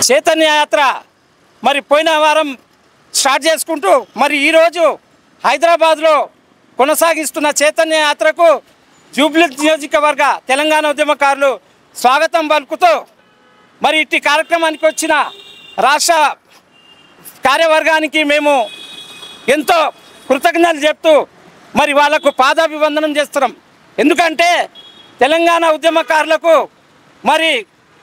చైతన్య యాత్ర మరి పోయిన వారం స్టార్ట్ చేసుకుంటూ మరి ఈరోజు హైదరాబాద్లో కొనసాగిస్తున్న చైతన్య యాత్రకు జూబ్లీహిల్స్ నియోజకవర్గ తెలంగాణ ఉద్యమకారులు స్వాగతం పలుకుతూ మరి ఇట్టి కార్యక్రమానికి వచ్చిన రాష్ట్ర కార్యవర్గానికి మేము ఎంతో కృతజ్ఞతలు చెప్తూ మరి వాళ్లకు పాదాభివందనం చేస్తున్నాం. ఎందుకంటే తెలంగాణ ఉద్యమకారులకు మరి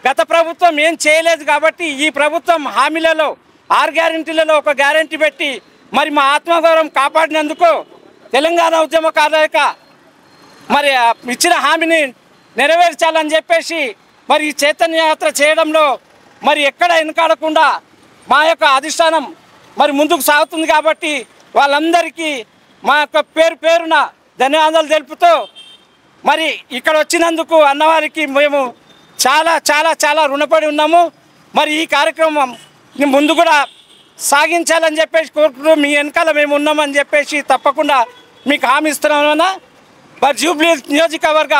గత ప్రభుత్వం ఏం చేయలేదు కాబట్టి ఈ ప్రభుత్వం హామీలలో 6 గ్యారెంటీలలో ఒక గ్యారెంటీ పెట్టి మరి మా ఆత్మగౌరవం కాపాడినందుకు తెలంగాణ ఉద్యమకారుల యొక్క మరి ఇచ్చిన హామీని నెరవేర్చాలని చెప్పేసి మరి ఈ చైతన్య యాత్ర చేయడంలో మరి ఎక్కడ వెనుకాడకుండా మా యొక్క అధిష్టానం మరి ముందుకు సాగుతుంది కాబట్టి వాళ్ళందరికీ మా యొక్క పేరున ధన్యవాదాలు తెలుపుతూ మరి ఇక్కడ వచ్చినందుకు అన్నవారికి మేము చాలా చాలా చాలా రుణపడి ఉన్నాము. మరి ఈ కార్యక్రమం ముందు కూడా సాగించాలని చెప్పేసి కోరుకుంటూ మీ వెనకాల మేము ఉన్నామని చెప్పేసి తప్పకుండా మీకు హామీ ఇస్తున్నామన్నా. మరి జూబ్లీహిల్స్ నియోజకవర్గ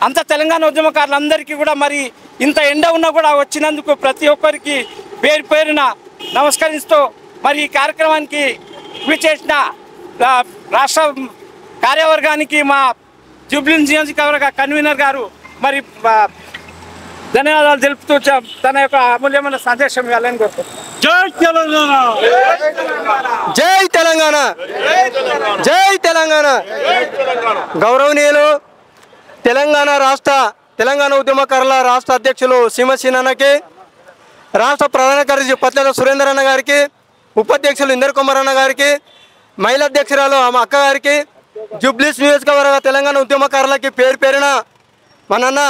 అంత తెలంగాణ ఉద్యమకారులందరికీ కూడా మరి ఇంత ఎండ ఉన్నా కూడా వచ్చినందుకు ప్రతి ఒక్కరికి పేరున నమస్కరిస్తూ మరి ఈ కార్యక్రమానికి విచ్చేసిన రాష్ట్ర కార్యవర్గానికి మా జూబ్లీహిల్స్ నియోజకవర్గ కన్వీనర్ గారు మరి ధన్యవాదాలు తెలుపుతూ తన యొక్క అమూల్యమైన సందేశం ఇవ్వాలని కోరుతున్నాను. జై తెలంగాణ, జై తెలంగాణ, జై తెలంగాణ. గౌరవనీయులు తెలంగాణ ఉద్యమకారుల రాష్ట్ర అధ్యక్షులు సీమసీనన్నకి, రాష్ట్ర ప్రధాన కార్యదర్శి పత్లేద సురేందర్ అన్న గారికి, ఉపాధ్యక్షులు ఇందర్ కుమార్ అన్న గారికి, మహిళా అధ్యక్షురాలు మా అక్క గారికి, జూబ్లీహిల్స్ నియోజకవర్గ తెలంగాణ ఉద్యమకారులకి పేరున మనన్న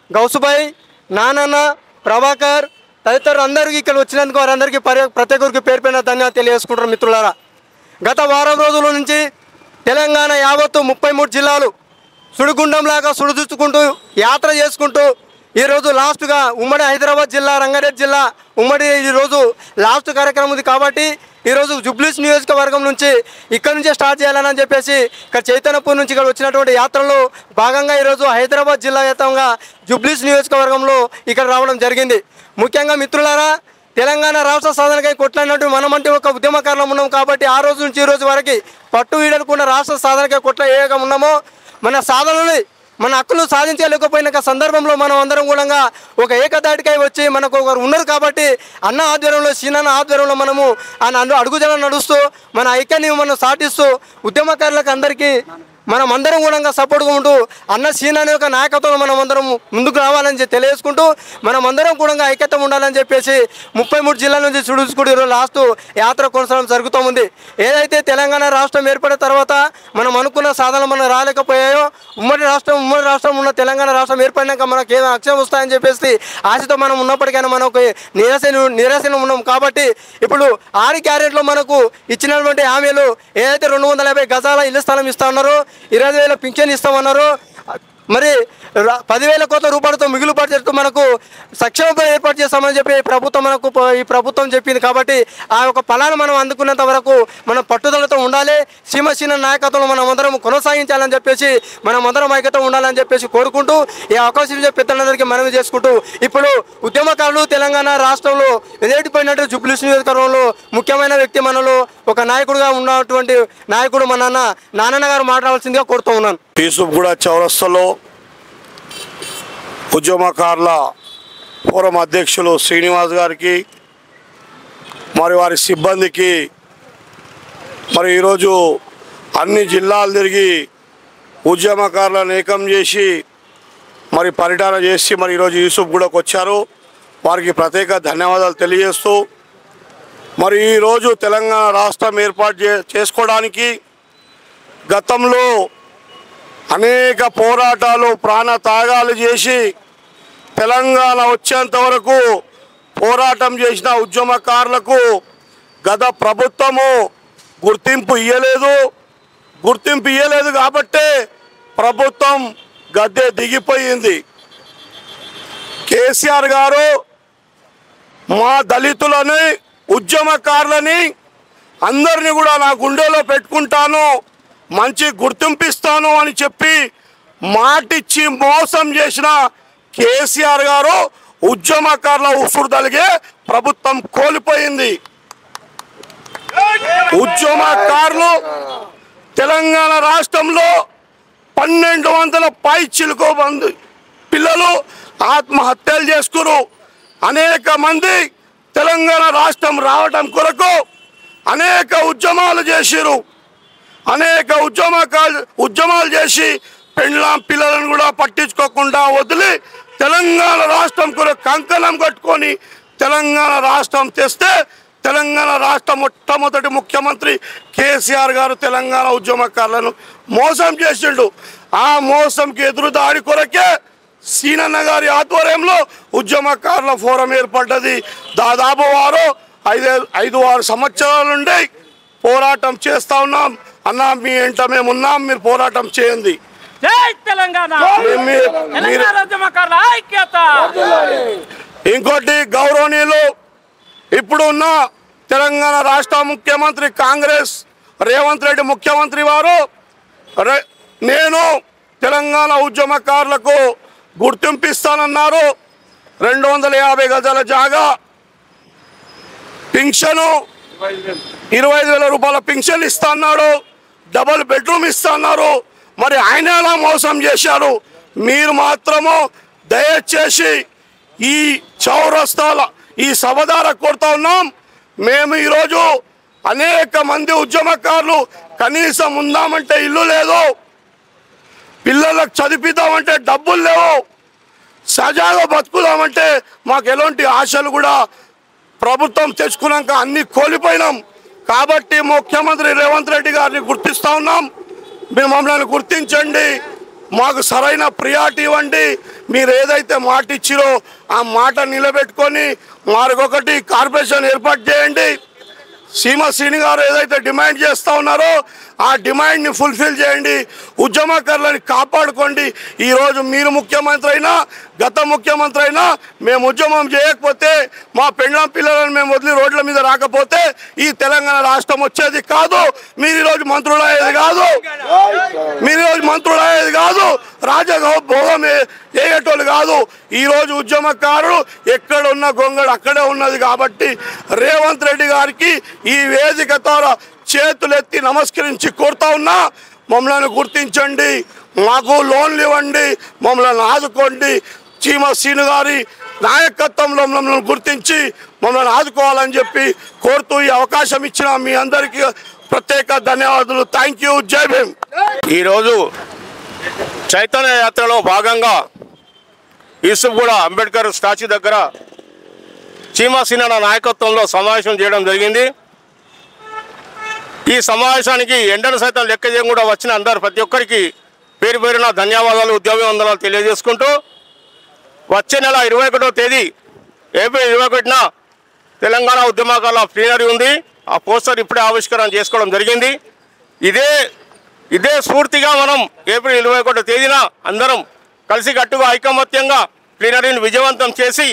గౌసుబాయ్, నానన్న, ప్రభాకర్ తదితరులు అందరికీ ఇక్కడ వచ్చినందుకు వారందరికీ ప్రతి ఒక్కరికి పేరుపైన ధన్యవాదాలు తెలియజేసుకుంటారు. మిత్రులారా, గత వారం రోజుల నుంచి తెలంగాణ యావత్తు 33 జిల్లాలు సుడిగుండంలాగా సుడిచుకుంటూ యాత్ర చేసుకుంటూ ఈరోజు లాస్ట్గా ఉమ్మడి హైదరాబాద్ జిల్లా, రంగారెడ్డి జిల్లా ఉమ్మడి ఈరోజు లాస్ట్ కార్యక్రమం ఉంది కాబట్టి ఈరోజు జూబ్లీహిల్స్ నియోజకవర్గం నుంచి ఇక్కడ నుంచే స్టార్ట్ చేయాలని చెప్పేసి ఇక్కడ చైతన్యపూర్ నుంచి ఇక్కడ వచ్చినటువంటి యాత్రలో భాగంగా ఈరోజు హైదరాబాద్ జిల్లా వ్యాప్తంగా జూబ్లీహిల్స్ నియోజకవర్గంలో ఇక్కడ రావడం జరిగింది. ముఖ్యంగా మిత్రులారా, తెలంగాణ రాష్ట్ర సాధనకై కొట్లాడినట్టు మనమంటే ఒక ఉద్యమకారులం ఉన్నాం కాబట్టి ఆ రోజు నుంచి ఈ రోజు వరకు పట్టు వీడనుకున్న రాష్ట్ర సాధనకై ఏగా ఉన్నామో మన సాధనని మన హక్కులు సాధించలేకపోయిన సందర్భంలో మనం అందరం కూడా ఒక ఏకదాటికై వచ్చి మనకు ఒకరు ఉన్నారు కాబట్టి అన్న ఆధ్వర్యంలో సీనన్న ఆధ్వర్యంలో మనము అడుగుజాడలు నడుస్తూ మన ఐక్యాన్ని మనం సాటిస్తూ ఉద్యమకారులకు అందరికీ మనం అందరం కూడా సపోర్ట్గా ఉంటూ అన్న సీనన్న యొక్క నాయకత్వంలో మనం అందరం ముందుకు రావాలని తెలియజేసుకుంటూ మనం అందరం కూడా ఐక్యత ఉండాలని చెప్పేసి 33 జిల్లాల నుంచి చూడుచుకుంటూ ఈరోజు లాస్ట్ యాత్ర కొనసాగడం జరుగుతూ ఉంది. ఏదైతే తెలంగాణ రాష్ట్రం ఏర్పడిన తర్వాత మనం అనుకున్న సాధనలు మనం రాలేకపోయాయో ఉమ్మడి రాష్ట్రం ఉన్న తెలంగాణ రాష్ట్రం ఏర్పడినాక మనకు ఏదో అక్షయం వస్తాయని చెప్పేసి ఆశతో మనం ఉన్నప్పటికైనా మనకు నిరాశను ఉన్నాం కాబట్టి ఇప్పుడు 6 క్యారెట్లో మనకు ఇచ్చినటువంటి హామీలు ఏదైతే 250 గజాల ఇళ్ల స్థలం ఇస్తా ఉన్నారో, 20,000 పింఛన్ ఇస్తామన్నారు, మరి 10,000 కోట్ల రూపాయలతో మిగులు బడ్జెట్ మనకు సంక్షేమ ఏర్పాటు చేస్తామని చెప్పి ఈ ప్రభుత్వం చెప్పింది కాబట్టి ఆ యొక్క ఫలాన్ని మనం అందుకునేంత వరకు మనం పట్టుదలతో ఉండాలి. సీమ నాయకత్వంలో మనం అందరం కొనసాగించాలని చెప్పేసి మనం అందరం ఐక్యత ఉండాలని చెప్పేసి కోరుకుంటూ ఈ అవకాశం పెద్దలందరికీ మనవి చేసుకుంటూ ఇప్పుడు ఉద్యమకారులు తెలంగాణ రాష్ట్రంలో ఎదేటిపోయినట్టు జూబ్లీహిల్స్ నియోజకవర్గంలో ముఖ్యమైన వ్యక్తి మనలో ఒక నాయకుడిగా ఉన్నటువంటి నాయకుడు మన నానన్న గారు మాట్లాడాల్సిందిగా కోరుతూ ఉన్నాను. యూసుఫ్గూడ చౌరస్తాలో ఉద్యమకారుల ఫోరం అధ్యక్షులు శ్రీనివాస్ గారికి మరి వారి సిబ్బందికి మరి ఈరోజు అన్ని జిల్లాలు తిరిగి ఉద్యమకారులను ఏకం చేసి మరి పర్యటన చేసి మరి ఈరోజు యూసుఫ్గూడకు వచ్చారు. వారికి ప్రత్యేక ధన్యవాదాలు తెలియజేస్తూ మరి ఈరోజు తెలంగాణ రాష్ట్రం ఏర్పాటు చేసుకోవడానికి గతంలో అనేక పోరాటాలు ప్రాణత్యాగాలు చేసి తెలంగాణ వచ్చేంత వరకు పోరాటం చేసిన ఉద్యమకారులకు గత ప్రభుత్వము గుర్తింపు ఇయ్యలేదు కాబట్టే ప్రభుత్వం గద్దె దిగిపోయింది. కేసీఆర్ గారు మా దళితులని ఉద్యమకారులని అందరినీ కూడా నా గుండెలో పెట్టుకుంటాను, మంచి గుర్తింపు ఇస్తాను అని చెప్పి మాటిచ్చి మోసం చేసిన కేసీఆర్ గారు ఉద్యమకారుల ఉసురు తలిగే ప్రభుత్వం కోల్పోయింది. ఉద్యమకారులు తెలంగాణ రాష్ట్రంలో 1200 పైచిలుకో మంది పిల్లలు ఆత్మహత్యలు చేసుకురు. అనేక మంది తెలంగాణ రాష్ట్రం రావడం కొరకు అనేక ఉద్యమాలు చేసిరు. అనేక ఉద్యమాలు చేసి పిల్లలను కూడా పట్టించుకోకుండా వదిలి తెలంగాణ రాష్ట్రం కొరకు కంకణం కట్టుకొని తెలంగాణ రాష్ట్రం తెస్తే తెలంగాణ రాష్ట్ర మొట్టమొదటి ముఖ్యమంత్రి కేసీఆర్ గారు తెలంగాణ ఉద్యమకారులను మోసం చేసిండు. ఆ మోసంకి ఎదురుదాడి కొరకే సీనన్న గారి ఆధ్వర్యంలో ఉద్యమకారుల ఫోరం ఏర్పడ్డది. దాదాపు వారు 5-6 సంవత్సరాల నుండి పోరాటం చేస్తా ఉన్నాం. అన్నా మీ వెంట మేము ఉన్నాం, మీరు పోరాటం చేయండి. జై తెలంగాణ. ఇంకోటి గౌరవనీయులు ఇప్పుడు ఉన్న తెలంగాణ రాష్ట్ర ముఖ్యమంత్రి కాంగ్రెస్ రేవంత్ రెడ్డి ముఖ్యమంత్రి వారు నేను తెలంగాణ ఉద్యమకారులకు గుర్తింపు ఇస్తానన్నారు. 250 గజాల జాగా, పింఛను 25,000 రూపాయల పింఛన్ ఇస్తా అన్నాడు, డబుల్ బెడ్రూమ్ ఇస్తా అన్నారు. మరి ఆయన ఎలా మోసం చేశారు? మీరు మాత్రము దయచేసి ఈ చౌరస్తాల ఈ సభ ద్వారా కోరుతా ఉన్నాం. మేము ఈరోజు అనేక మంది ఉద్యమకారులు కనీసం ఉందామంటే ఇల్లు లేదు, పిల్లలకు చదివిద్దామంటే డబ్బులు లేవు, సజాగా బతుకుదామంటే మాకు ఎలాంటి ఆశలు కూడా ప్రభుత్వం తెచ్చుకున్నాక అన్ని కోల్పోయినాం. కాబట్టి ముఖ్యమంత్రి రేవంత్ రెడ్డి గారిని గుర్తిస్తూ ఉన్నాం. మీరు మమ్మల్ని గుర్తించండి, మాకు సరైన ప్రియారిటీ ఇవ్వండి. మీరు ఏదైతే మాట ఇచ్చిరో ఆ మాట నిలబెట్టుకొని మరొకటి కార్పొరేషన్ ఏర్పాటు చేయండి. శ్రీని గారు ఏదైతే డిమాండ్ చేస్తూ ఉన్నారో ఆ డిమాండ్ని ఫుల్ఫిల్ చేయండి. ఉద్యమకారులని కాపాడుకోండి. ఈరోజు మీరు ముఖ్యమంత్రి అయినా గత ముఖ్యమంత్రి అయినా మేము ఉద్యమం చేయకపోతే మా పెండ్లం పిల్లలను మేము వదిలి రోడ్ల మీద రాకపోతే ఈ తెలంగాణ రాష్ట్రం వచ్చేది కాదు. మీరు ఈరోజు మంత్రులు అయ్యేది కాదు, రాజభోగం వేయటోళ్ళు కాదు. ఈరోజు ఉద్యమకారులు ఎక్కడ ఉన్న గొంగడు అక్కడే ఉన్నది. కాబట్టి రేవంత్ రెడ్డి గారికి ఈ వేదిక ద్వారా చేతులెత్తి నమస్కరించి కోరుతా ఉన్నా, మమ్మల్ని గుర్తించండి, మాకు లోన్లు ఇవ్వండి, మమ్మల్ని ఆదుకోండి. శ్రీని గారి నాయకత్వంలో మమ్మల్ని గుర్తించి మమ్మల్ని ఆదుకోవాలని చెప్పి కోరుతూ ఈ అవకాశం ఇచ్చిన మీ అందరికీ ప్రత్యేక ధన్యవాదాలు. Thank you. జై భీమ్. ఈరోజు చైతన్య యాత్రలో భాగంగా యూసుఫ్గూడ అంబేద్కర్ స్టాచ్యూ దగ్గర శ్రీన నాయకత్వంలో సమావేశం చేయడం జరిగింది. ఈ సమావేశానికి ఎండను సైతం లెక్క చేయకుండా వచ్చిన అందరు ప్రతి ఒక్కరికి పేరు పేరున ధన్యవాదాలు, ఉద్యమవందనాలు తెలియజేసుకుంటూ వచ్చే నెల 21వ తేదీ ఏప్రిల్ 21న తెలంగాణ ఉద్యమకారుల ప్లీనరీ ఉంది. ఆ పోస్టర్ ఇప్పుడే ఆవిష్కరణ చేసుకోవడం జరిగింది. ఇదే స్ఫూర్తిగా మనం ఏప్రిల్ 21వ తేదీన అందరం కలిసికట్టుగా ఐకమత్యంగా ప్లీనరీని విజయవంతం చేసి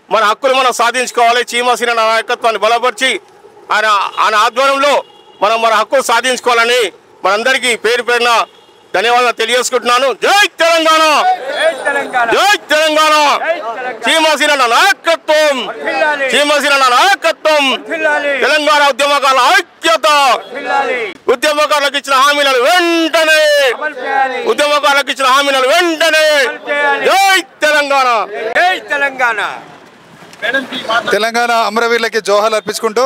మన హక్కులు మనం సాధించుకోవాలి. శ్రీన నాయకత్వాన్ని బలపరిచి ఆయన ఆధ్వర్యంలో మనం మన హక్కులు సాధించుకోవాలని మనందరికీ పేరు పేరున ధన్యవాదాలు తెలియజేసుకుంటున్నాను. జై తెలంగాణ, జై తెలంగాణ. శ్రీన నాయకత్వం, శ్రీన నాయకత్వం. తెలంగాణ ఉద్యమకారుల ఐక్యత. ఉద్యమకారులకు ఇచ్చిన హామీలను వెంటనే జై తెలంగాణ, జై తెలంగాణ. తెలంగాణ అమరవీరులకి జోహార్లు అర్పించుకుంటూ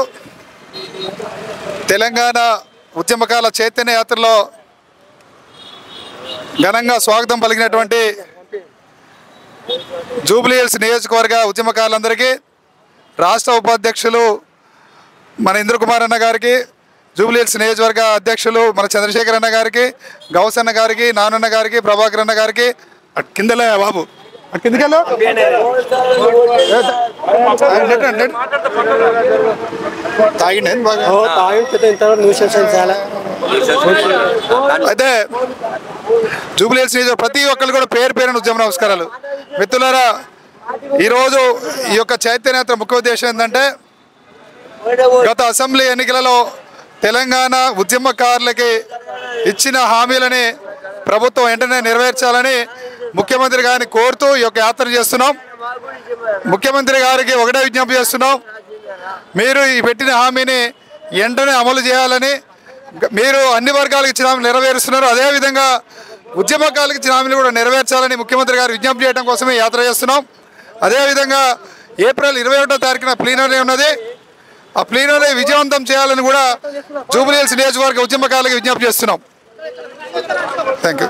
తెలంగాణ ఉద్యమకాల చైతన్య యాత్రలో ఘనంగా స్వాగతం పలికినటువంటి జూబ్లీహిల్స్ నియోజకవర్గ ఉద్యమకారులందరికీ, రాష్ట్ర ఉపాధ్యక్షులు మన ఇంద్రకుమార్ అన్న గారికి, జూబ్లీహిల్స్ నియోజకవర్గ అధ్యక్షులు మన చంద్రశేఖర్ అన్న గారికి, గౌసన్న గారికి, నానన్న గారికి, ప్రభాకర్ అన్న గారికి, కిందలే బాబు కిందకెళ్ళు అయితే జూబ్లీహిల్స్ నియోజకవర్గ ప్రతి ఒక్కరు కూడా పేరు పేరున ఉద్యమ నమస్కారాలు. మిత్రులారా, ఈరోజు ఈ యొక్క చైతన్యయాత్ర ముఖ్య ఉద్దేశం ఏంటంటే గత అసెంబ్లీ ఎన్నికలలో తెలంగాణ ఉద్యమకారులకి ఇచ్చిన హామీలని ప్రభుత్వం వెంటనే నెరవేర్చాలని ముఖ్యమంత్రి గారిని కోరుతూ ఈ యొక్క యాత్ర చేస్తున్నాం. ముఖ్యమంత్రి గారికి ఒకటే విజ్ఞప్తి చేస్తున్నాం, మీరు ఈ పెట్టిన హామీని వెంటనే అమలు చేయాలని. మీరు అన్ని వర్గాలకు ఇచ్చిన హామీలు నెరవేరుస్తున్నారు, అదేవిధంగా ఉద్యమకాలకు ఇచ్చిన హామీలు కూడా నెరవేర్చాలని ముఖ్యమంత్రి గారు విజ్ఞప్తి చేయడం కోసమే యాత్ర చేస్తున్నాం. అదేవిధంగా ఏప్రిల్ 21వ తారీఖున ప్లీనరీ ఉన్నది, ఆ ప్లీనరీ విజయవంతం చేయాలని కూడా జూబ్లీహిల్స్ నియోజకవర్గ ఉద్యమకాలకు విజ్ఞప్తి చేస్తున్నాం. Thank you.